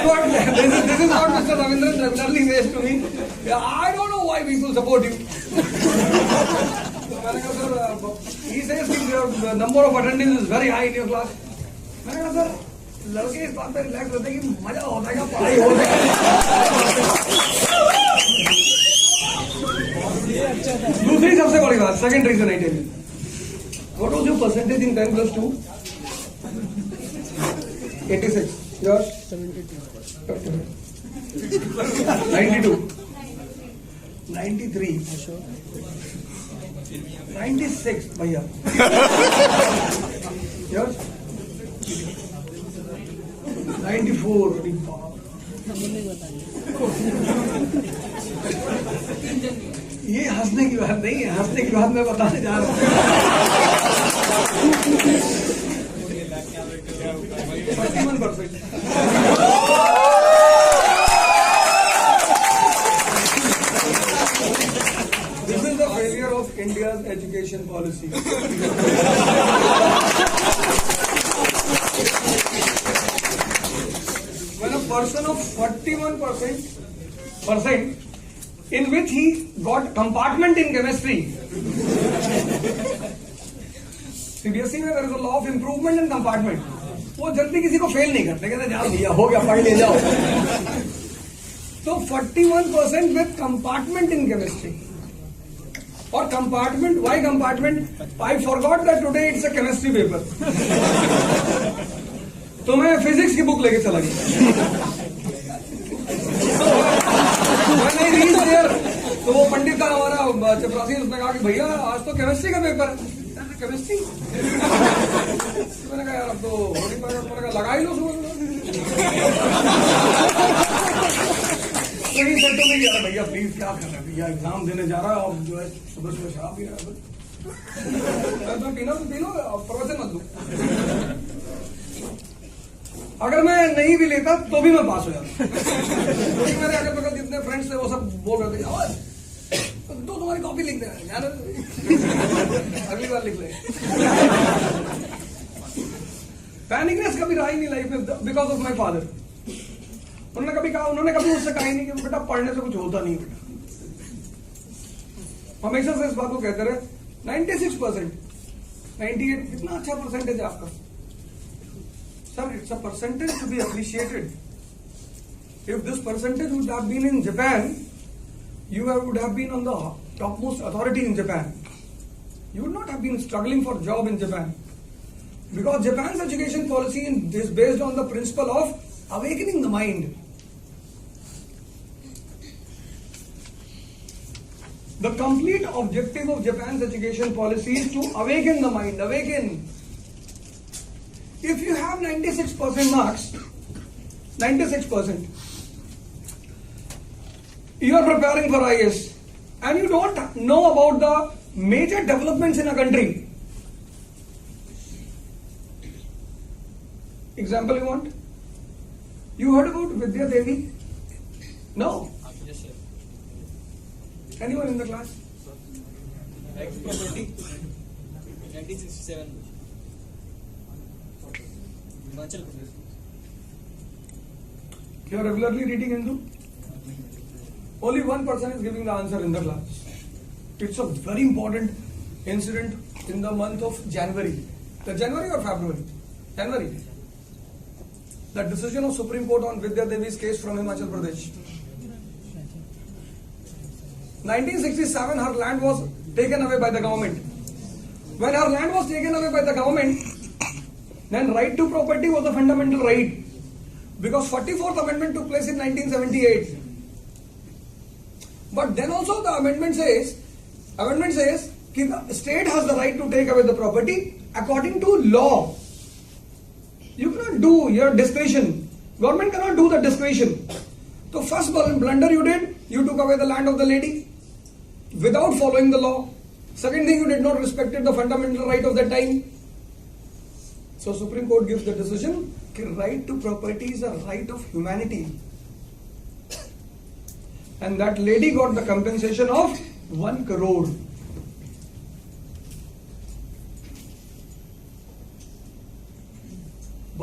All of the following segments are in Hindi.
this is what Mr. Ravindran regularly says to me. I don't know why people support you. मैंने कहा sir, he says the number of attendance is very high in your class. मैंने कहा सर, लड़के इस बात पे रिलैक्स रहते हैं कि मजा होता है, पढ़ाई हो जाएगी. दूसरी सबसे बड़ी बात, second reason I tell you. What was your percentage in 10 plus 2? 86. Yours? 72. 92. 93. 96. भैया. Yours? 94. ये हंसने की बात नहीं है, हंसने की बात मैं बताने जा रहा हूँ. 41%. This is the failure of India's education policy. When a person of 41% in which he got compartment in chemistry. CBSE में there is a law of improvement and compartment. वो जल्दी किसी को फेल नहीं करते, कहते जाओ भैया हो गया पढ़ ले जाओ. तो 41% with compartment in chemistry. और compartment, why compartment? I forgot that today it's a chemistry paper. तो मैं फिजिक्स की बुक लेके चला गया. तो वो पंडित का हमारा चपरासी उसने कहा कि भैया आज तो केमिस्ट्री का पेपर है. केमिस्ट्री मैंने कहा यार अब तो हो नहीं पाएगा. मैंने कहा लगा ही लो सुबह. लेकिन सर तो नहीं यार भैया प्लीज क्या कर रहे हैं भैया, एग्जाम देने जा रहा है और जो है सुबह सुबह शराब पी रहा है. तो पीना तो पी लो, प्रवचन मत दो. अगर मैं नहीं भी लेता तो भी मैं पास हो जाता. क्योंकि मेरे अगर बगल जितने फ्रेंड्स थे वो सब बोल रहे थे तो तुम्हारी कॉपी लिख देना यार, अगली बार लिख ले. पैनिकनेस कभी रहा ही नहीं लाइफ में बिकॉज ऑफ माई फादर. उन्होंने कभी मुझसे कहा ही नहीं कि बेटा पढ़ने से कुछ होता नहीं बेटा. हमेशा से इस बात को कहते रहे. 96%, 98 कितना अच्छा परसेंटेज है आपका. Sir, it's a percentage to be appreciated. If this percentage would have been in Japan, you would have been on the topmost authority in Japan. You would not have been struggling for job in Japan. Because Japan's education policy is based on the principle of awakening the mind. The complete objective of Japan's education policy is to awaken the mind. Awaken. If you have 96% marks, 96%, you are preparing for IAS and you don't know about the major developments in a country. Example you want? You heard about Vidya Devi? No? Yes, sir. Anyone in the class? Ex-property, 1967. Himachal Pradesh. You are regularly reading Hindu? Only one person is giving the answer in the class. It's a very important incident in the month of January. The January or February? January. The decision of Supreme Court on Vidya Devi's case from Himachal Pradesh. 1967, her land was taken away by the government. When her land was taken away by the government, then right to property was a fundamental right. Because 44th Amendment took place in 1978. But then also the amendment says that the state has the right to take away the property according to law. You cannot do your discretion. Government cannot do the discretion. So first blunder you did, you took away the land of the lady without following the law. Second thing, you did not respect the fundamental right of that time. So Supreme Court gives the decision, right to property is a right of humanity. And that lady got the compensation of 1 crore.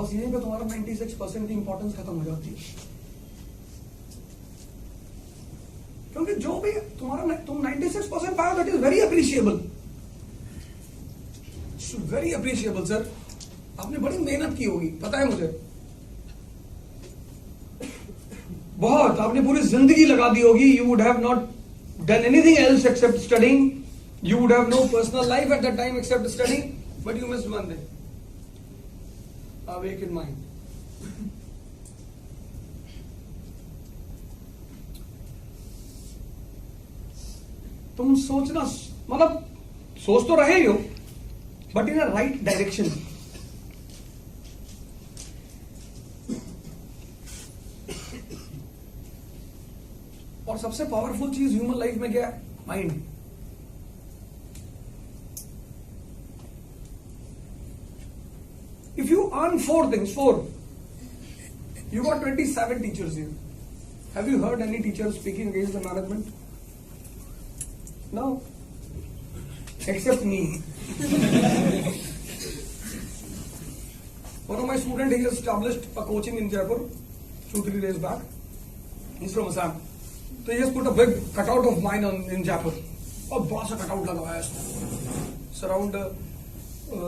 बस यहीं पे तुम्हारा 96% की इंपॉर्टेंस खत्म हो जाती है। क्योंकि जो भी तुम 96% पाओ, that is very appreciable, very appreciable sir. आपने बड़ी मेहनत की होगी, पता है मुझे, बहुत। आपने पूरी जिंदगी लगा दी होगी। You would have not done anything else except studying. You would have no personal life at that time except studying, but you missed one day. Awake in mind. तुम सोचना, मतलब सोच तो रहे ही हो, but in a right direction. और सबसे पावरफुल चीज ह्यूमन लाइफ में क्या है? Mind. If you earn 4 things, you got 27 teachers here. Have you heard any teacher speaking against the management? No, except me. One of my students, he has established a coaching in Jaipur 2-3 days back. He's from Assam. So he has put a big cutout of mine in Jaipur. और बड़ा सा cutout लगा है इसमें. It's around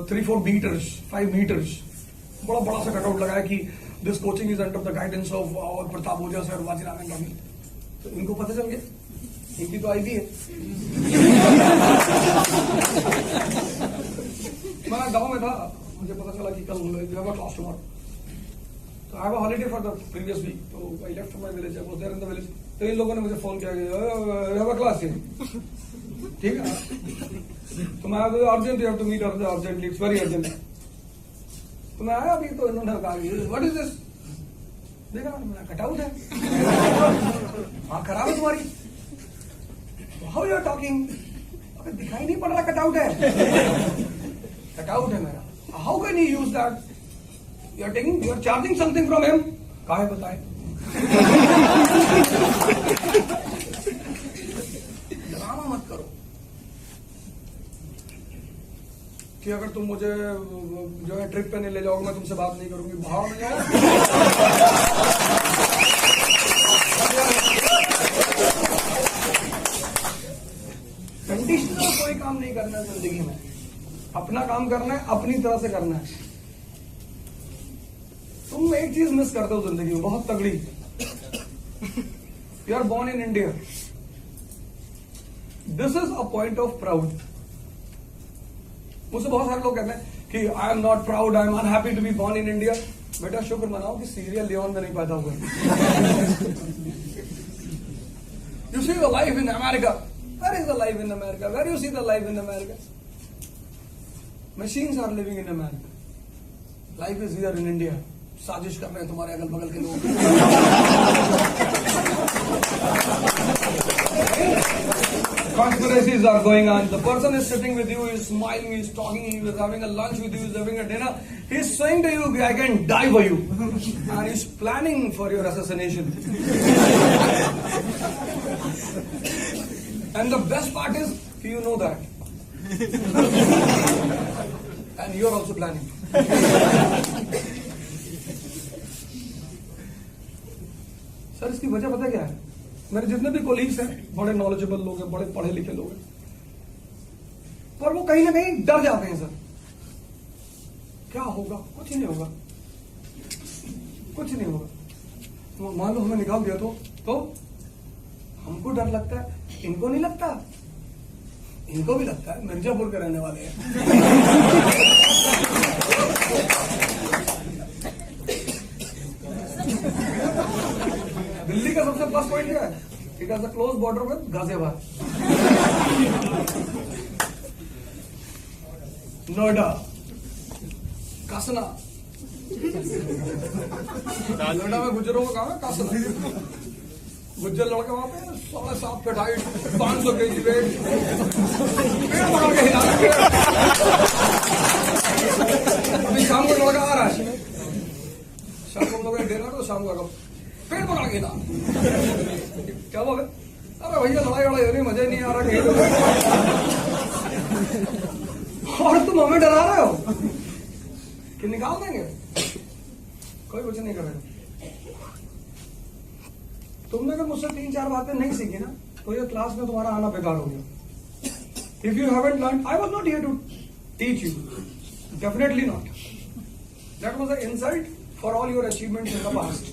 3-4 meters, 5 meters. बड़ा बड़ा सा कटआउट लगा है कि this coaching is under the guidance of Pratap Ojha sir, Vajiram गमी. तो इनको पता चल गया, इनकी तो आई भी है. मैं गांव में था, मुझे पता चला कि कल क्लास टुमारो, तो I have a holiday for the previous week. तो I left my village, I was there in the village. तो इन लोगों ने मुझे फोन किया कि हैव अ क्लास हियर. ठीक है, तो मैं urgent, you have to meet urgently, it's very urgent. तो मैं आया, अभी तो इन्होंने कहा व्हाट इज दिस. देखा मैंने, कटआउट है. हाँ खराब है तुम्हारी. How you are talking. अबे दिखाई नहीं पड़ रहा कटआउट है. कटआउट है मेरा. How can you use that. You are charging something from him. काहे बताए. ड्रामा मत करो कि अगर तुम मुझे जो है ट्रिप पे नहीं ले जाओगे, मैं तुमसे बात नहीं करूंगी. भाव में जाओ. कंडीशनल कोई काम नहीं करना है जिंदगी में. अपना काम करना है, अपनी तरह से करना है. तुम एक चीज मिस करते हो जिंदगी में, बहुत तगड़ी. You are born in India. This is a point of proud. मुझसे बहुत सारे लोग कहते हैं कि I am not proud, I am unhappy to be born in India. बेटा शुक्र मनाओ कि सीरिया लियोन में नहीं पैदा हुए. You see the life in America. Where is the life in America. Where you see the life in America. Machines are living in America. Life is here in India. साजिश कर रहे हैं तुम्हारे अगल बगल के लोग. Conspiracies are going on. The person is sitting with you, is smiling, is talking, he is having a lunch with you, is having a dinner. He is saying to you, I can die for you. And he is planning for your assassination. And the best part is, you know that. And you are also planning. Sir इसकी वजह पता क्या है. मेरे जितने भी कोलीग्स हैं, बड़े नॉलेजेबल लोग हैं, बड़े पढ़े लिखे लोग हैं, पर वो कहीं ना कहीं डर जाते हैं. सर क्या होगा. कुछ नहीं होगा, कुछ नहीं होगा. तो मान लो हमें निकाल दिया तो हमको डर लगता है, इनको नहीं लगता. इनको भी लगता है, मिर्जापुर के रहने वाले हैं. दिल्ली का सबसे प्लस पॉइंट क्या है. It has a close border with Ghaziabad. Noida, Kasna. Noida में गुजरों का काम है कासना. गुज्जर लड़का वहां पे 7.5 फीट हाइट, 500 kg वेट, पेड़ पकड़ के हिला. अभी शाम को लड़का आ रहा है, शाम को लोग डिनर, तो शाम को पेड़ पकड़ के हिला. क्या बोले. अरे भैया लड़ाई वड़ाई हो रही, मजा ही नहीं आ रहा कहीं. और तुम हमें डरा रहे हो कि निकाल देंगे. कोई कुछ नहीं करेगा। तुमने अगर मुझसे 3-4 बातें नहीं सीखी ना तो ये क्लास में तुम्हारा आना बेकार हो गया। If you haven't learn, I was not here to teach you, definitely not. That was a insult for all your achievements in the past.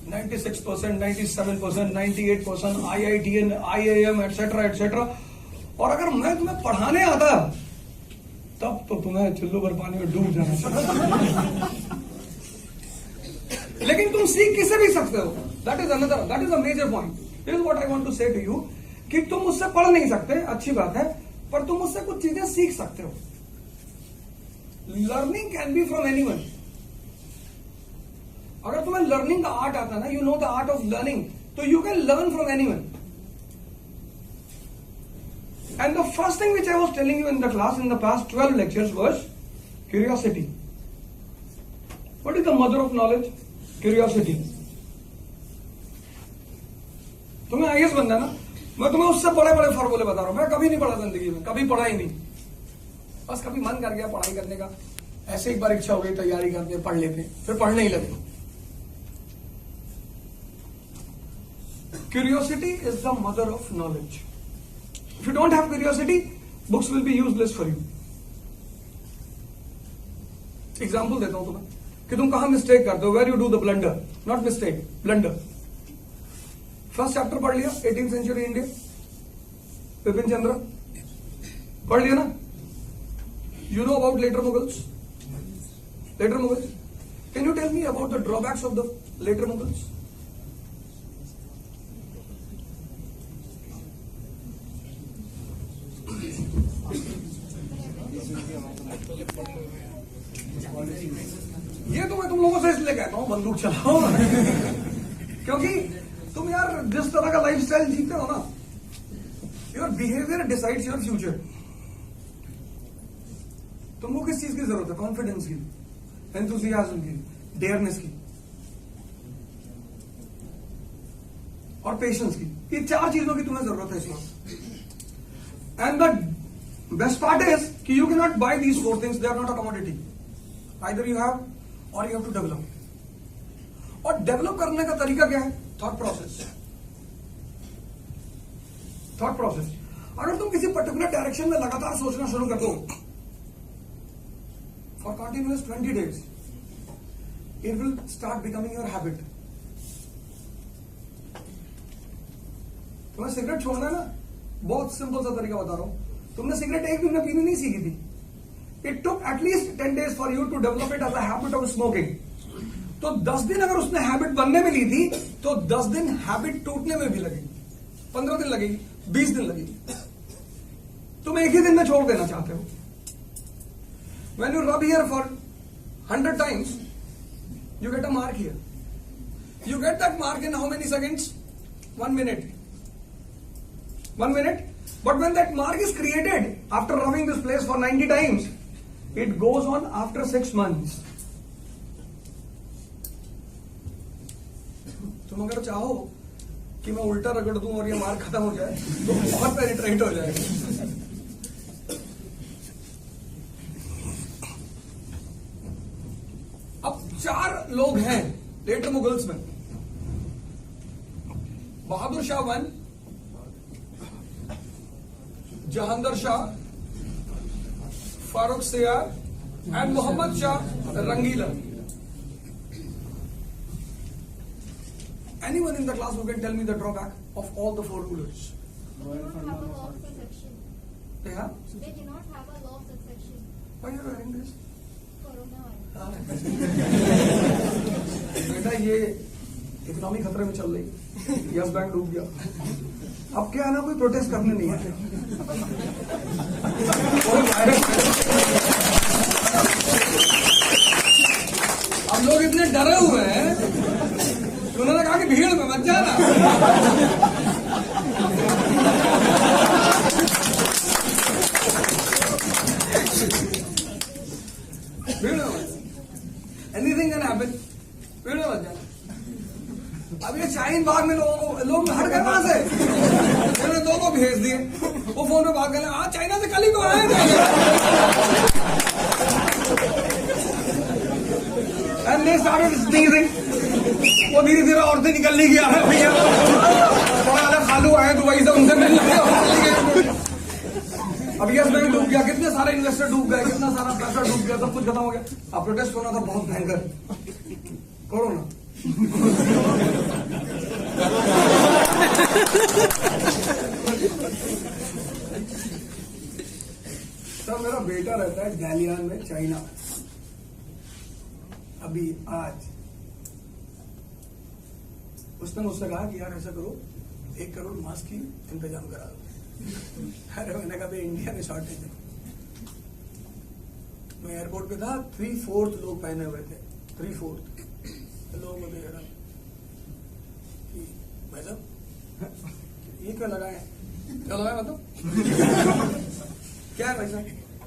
96%, 97%, 98%, IITN, IIM, etcetera etcetera. और अगर मैं तुम्हें पढ़ाने आता तब तो तुम्हें चुल्लू भर पानी में डूब जाना चाहिए। लेकिन तुम सीख किसे भी सकते हो। That is another, that is a major point. This is what I want to say to you कि तुम मुझसे पढ़ नहीं सकते, अच्छी बात है, पर तुम मुझसे कुछ चीजें सीख सकते हो। Learning can be from anyone. अगर तुम्हें लर्निंग का आर्ट आता है ना, you know the art of learning, तो you can learn from anyone. And the first thing which I was telling you in the class in the past 12 lectures was curiosity. What is the mother of knowledge? Curiosity. तुम्हें आईएएस बनना है ना, मैं तुम्हें उससे बड़े बड़े फॉर्मूले बता रहा हूं। मैं कभी नहीं पढ़ा जिंदगी में, कभी पढ़ा ही नहीं। बस कभी मन कर गया पढ़ाई करने का, ऐसे एक बार इच्छा हो गई तैयारी करते पढ़ लेते, फिर पढ़ने ही लगे। Curiosity is the mother of knowledge. If you don't have curiosity, books will be useless for you. Example देता हूं तुम्हें कि तुम कहां मिस्टेक करते हो, where you do the blunder, not mistake, blunder. First chapter पढ़ लिया, 18th सेंचुरी इंडिया, विपिन चंद्र, पढ़ लिया ना? You know about later Mughals? Later Mughals, can you tell me about the drawbacks of the later Mughals? ये तो मैं तुम लोगों से इसलिए कहता हूं बंदूक चलाओ ना, क्योंकि तुम यार जिस तरह का लाइफस्टाइल जीते हो ना, your behaviour decides your future. तुमको किस चीज की जरूरत है? कॉन्फिडेंस की, एंथुसियाज्म की, डेयरनेस की और पेशेंस की। ये 4 चीजों की तुम्हें जरूरत है इस वक्त। And the best part is कि you can not buy these 4 things, they are not a commodity. Either you have or you have to develop. और डेवलप करने का तरीका क्या है? Thought process. Thought process. अगर तुम किसी पर्टिकुलर डायरेक्शन में लगातार सोचना शुरू कर दो for continuous 20 days, it will start becoming your habit. तुम्हें सिगरेट छोड़ना है ना, बहुत सिंपल सा तरीका बता रहा हूं। तुमने सिगरेट एक दिन में पीनी नहीं सीखी थी। It took at least 10 days for you to develop it as a habit of smoking. तो 10 दिन अगर उसने हैबिट बनने में ली थी, तो 10 दिन हैबिट टूटने में भी लगेगी, 15 दिन लगेगी, 20 दिन लगेगी। तुम एक ही दिन में छोड़ देना चाहते हो। When you rub here for 100 times, you get a mark here. You get that mark in how many seconds? 1 minute. 1 minute. But when that mark is created after rubbing this place for 90 times, it goes on after 6 months. तुम अगर चाहो कि मैं उल्टा रगड़ दूं और ये मार्क खत्म हो जाए तो बहुत पेनिट्रेट हो जाएगा। अब 4 लोग हैं लेटर मुगल्स में। बहादुर Shah 1, Jahangir Shah, Farrukh Siyar and Mohammad Shah Rangila. Anyone in the class who can tell me the drawback of all the 4 rulers? They do not have a law of succession. They have? They do not have a law of succession. Why are you wearing this? Coronavirus. बेटा ये इकोनॉमी खतरे में चल रही, यस बैंक डूब गया। अब क्या है ना, कोई प्रोटेस्ट करने नहीं है। अब लोग इतने डरे हुए हैं, उन्होंने कहा कि भीड़ में मत जाना। भीड़ में मत, एनीथिंग कैन हैपन, भीड़ में मत जाना। अब ये शाहीन बाग में लोग हट गए वहां से, उन्होंने 2 को भेज दिए। वो फोन पे बात कर रहे हैं, चाइना से कल ही तो आए थे। and they started sneezing. वो धीरे धीरे औरतें निकलने की आ रहे भैया थोड़ा अलग खालू आए दुबई से उनसे मिलने अब यस बैंक डूब गया, कितने सारे इन्वेस्टर डूब गए, कितना सारा पैसा डूब गया, सब कुछ खत्म हो गया। अब प्रोटेस्ट होना था बहुत भयंकर, कोरोना। सर मेरा बेटा रहता है डैलियान में, चाइना। अभी आज उसने मुझसे कहा कि यार ऐसा करो 1 करोड़ मास्क की इंतजाम करा दो। अरे मैंने कहा इंडिया में शॉर्टेज है। मैं एयरपोर्ट पे था, 3/4 लोग पहने हुए थे, 3/4 लोग मुझे कह रहा कि भाई साहब ये क्या लगाए, क्या लगाए मतलब क्या है भाई साहब,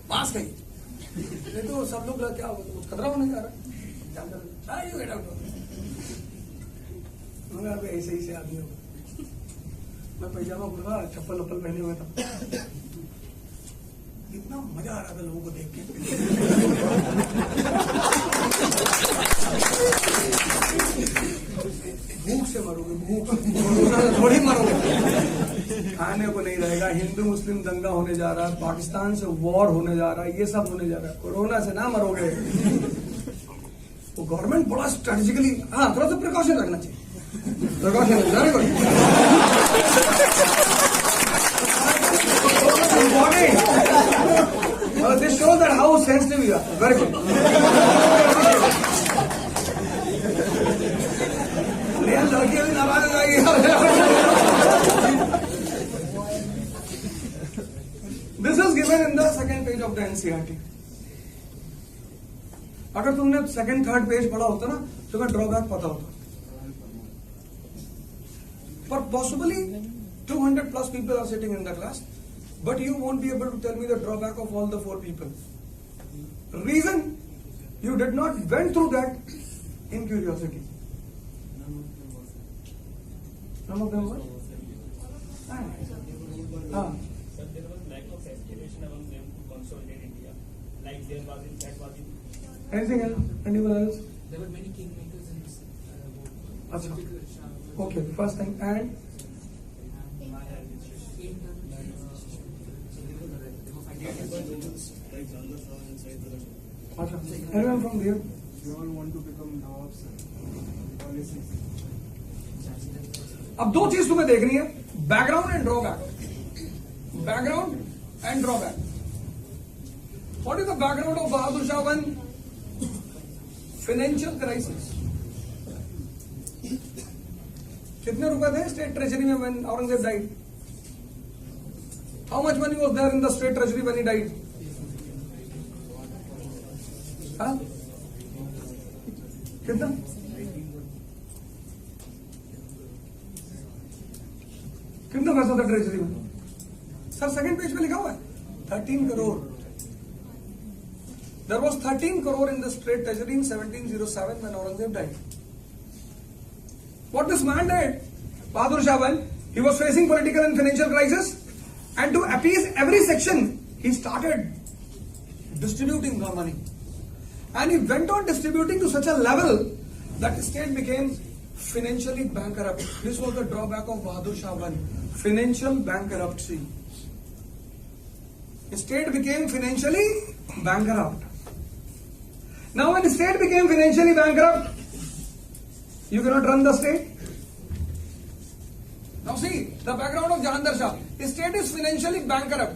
मास्क है ये तो सब लोग क्या होगा, कुछ खतरा होने जा रहा है, ऐसे ही से आदमी होगा। मैं पैजामा कुर्ता चप्पल वप्पल पहने हुए था, इतना मजा आ रहा था लोगों को देख के। भूख से मरोगे, भूख थोड़ी मरोगे, खाने को नहीं रहेगा। हिंदू मुस्लिम दंगा होने जा रहा है, पाकिस्तान से वॉर होने जा रहा है, ये सब होने जा रहा है, कोरोना से ना मरोगे। तो गवर्नमेंट बड़ा स्ट्रेटेजिकली, हाँ थोड़ा सा प्रिकॉशन रखना चाहिए, precaution very good important. This shows that how sensitive you are. Very good. यार लड़की अभी नाराज हो जाएगी। This is given in the second page of the NCERT. अगर तुमने सेकंड थर्ड पेज पढ़ा होता ना तो मैं ड्रॉबैक पता होता। But possibly 200 plus people are sitting in the class, but you won't be able to tell me the drawback of all the 4 people. Reason, you did not went through that in curiosity. None of them were? Sir, there was lack of aspiration among them to consolidate India. Like there was in that was in. Anything else? Anyone else? There were many kingmakers in this vote. Achha. Okay, first thing. And Achha. Anyone from there? We all want to become Nawabs, policies. अब 2 चीज तुम्हें देखनी है, background and drawback. Background and drawback. What is the background of Bahadur Shah 1? Financial crisis. कितने रुपए थे स्टेट ट्रेजरी में when Aurangzeb died? How much money was there in the state treasury when he died? कितना? कितना पैसा था ट्रेजरी में? सर सेकंड पेज पे लिखा हुआ है 13 crore. There was 13 crore in the state treasury in 1707 when Aurangzeb died. What this man did, Bahadur Shah I, he was facing political and financial crisis, and to appease every section, he started distributing the money. And he went on distributing to such a level that the state became financially bankrupt. This was the drawback of Bahadur Shah I, financial bankruptcy. The state became financially bankrupt. Now when the state became financially bankrupt, you cannot run the state. Now see, the background of Jahandar Shah. The state is financially bankrupt.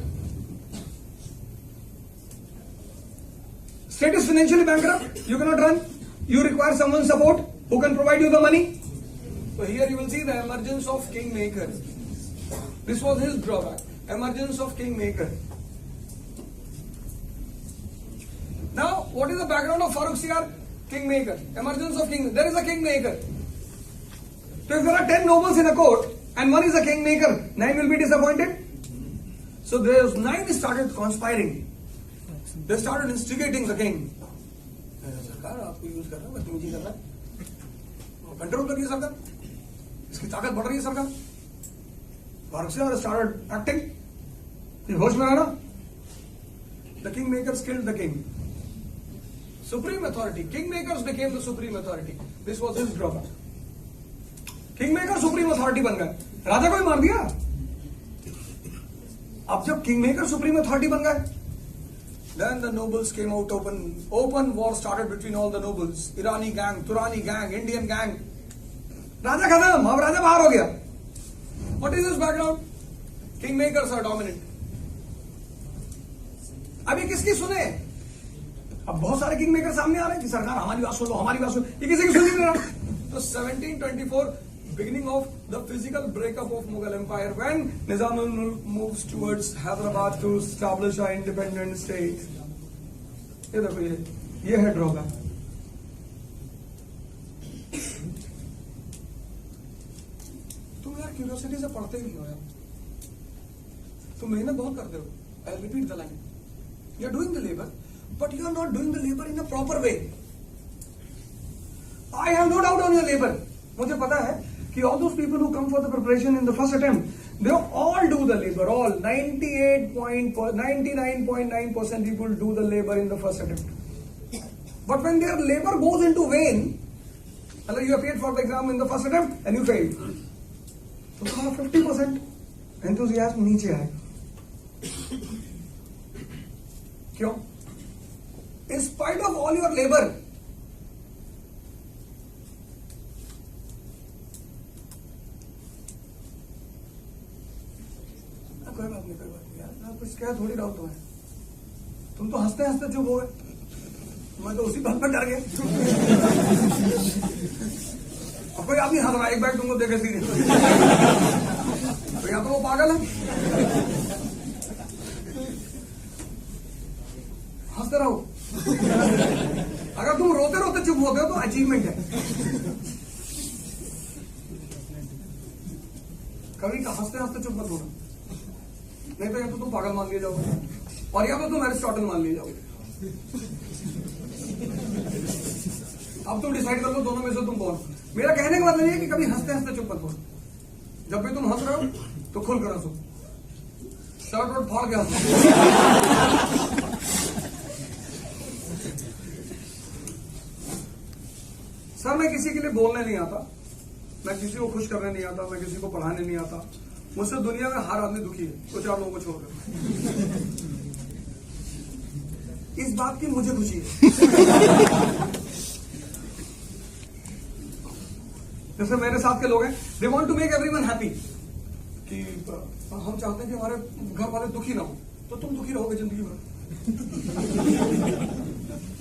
State is financially bankrupt, you cannot run. You require someone's support who can provide you the money. So here you will see the emergence of kingmaker. This was his drawback. Emergence of kingmaker. Now, what is the background of Farooq Siyar? Kingmaker. Emergence of king. There is a kingmaker. So if there are 10 nobles in a court and one is a kingmaker, 9 will be disappointed. So those 9 started conspiring. They started instigating the king. सरकार आपको यूज कर रहा है, बदतमीजी कर रहा है, कंट्रोल कर रही है सरकार, इसकी ताकत बढ़ रही है सरकार। फारूक सियार started acting. होश में आना. The kingmakers killed the king. Supreme authority. Kingmakers became the supreme authority. This was his drawback. Kingmaker supreme authority बन गए, राजा को ही मार दिया. अब जब Kingmaker supreme authority बन गए, then the nobles came out open. Open war started between all the nobles. Irani gang, Turani gang, Indian gang. राजा खत्म, अब राजा बाहर हो गया. What is his background? Kingmakers are dominant. अभी किसकी सुने? अब बहुत सारे किंग मेकर सामने आ रहे हैं कि सरकार हमारी बात सुन लो, हमारी बात सुन लो. ये किसी की सुन नहीं रहा. तो 1724 beginning of the physical breakup of Mughal Empire when Nizam-ul-Mulk moves towards Hyderabad to establish an independent state. ये देखो, ये है ड्रॉबैक. तुम यार क्यूरियोसिटी से पढ़ते ही नहीं हो यार. तुम मेहनत बहुत करते हो. I'll repeat the line. You are doing the labor, but you are not doing the labor in a proper way. I have no doubt on your labor. मुझे पता है कि all those people who come for the preparation in the first attempt, they all do the labor. All 99.9% people do the labor in the first attempt. But when their labor goes into vain, मतलब you appeared for the exam in the first attempt and you failed, तो तुम्हारा 50% enthusiasm नीचे आएगा. क्यों? In spite of all your labor, कोई बात नहीं यार, मैं कुछ कह थोड़ी रहा हूं तुम्हें. तुम तो हंसते हंसते चुप हो गए. मैं तो उसी बात पर डर गया. अब कोई आदमी हंस रहा है, एक बैग तुमको देखे सीधे, तो या तो वो पागल है. हंसते रहो. अगर तुम रोते रोते चुप होते हो तो अचीवमेंट है. कभी हंसते हंसते चुप मत होना, नहीं तो या तो तुम पागल मान लिए जाओगे और या तो तुम एरिस्टोटल मान लिए जाओगे. अब तुम डिसाइड कर लो दोनों में से तुम कौन. मेरा कहने का मतलब ये है कि कभी हंसते हंसते चुप मत होना. जब भी तुम हंस रहे हो तो खुल कर हंसो. शर्ट और फाड़ के हंसो. सर मैं किसी के लिए बोलने नहीं आता, मैं किसी को खुश करने नहीं आता, मैं किसी को पढ़ाने नहीं आता. मुझसे दुनिया में हर आदमी दुखी है, दो चार लोगों को छोड़कर. इस बात की मुझे खुशी है. जैसे मेरे साथ के लोग हैं, they want to make everyone happy. कि हम चाहते हैं कि हमारे घर वाले दुखी ना हो, तो तुम दुखी रहोगे जिंदगी भर.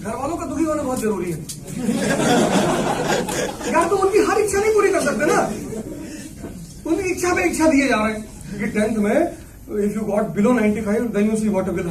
घर वालों का दुखी होना बहुत जरूरी है यार. तो उनकी हर इच्छा नहीं पूरी कर सकते ना. उनकी इच्छा पे इच्छा दिए जा रहे हैं कि 10th में if you got below 95 then you see what will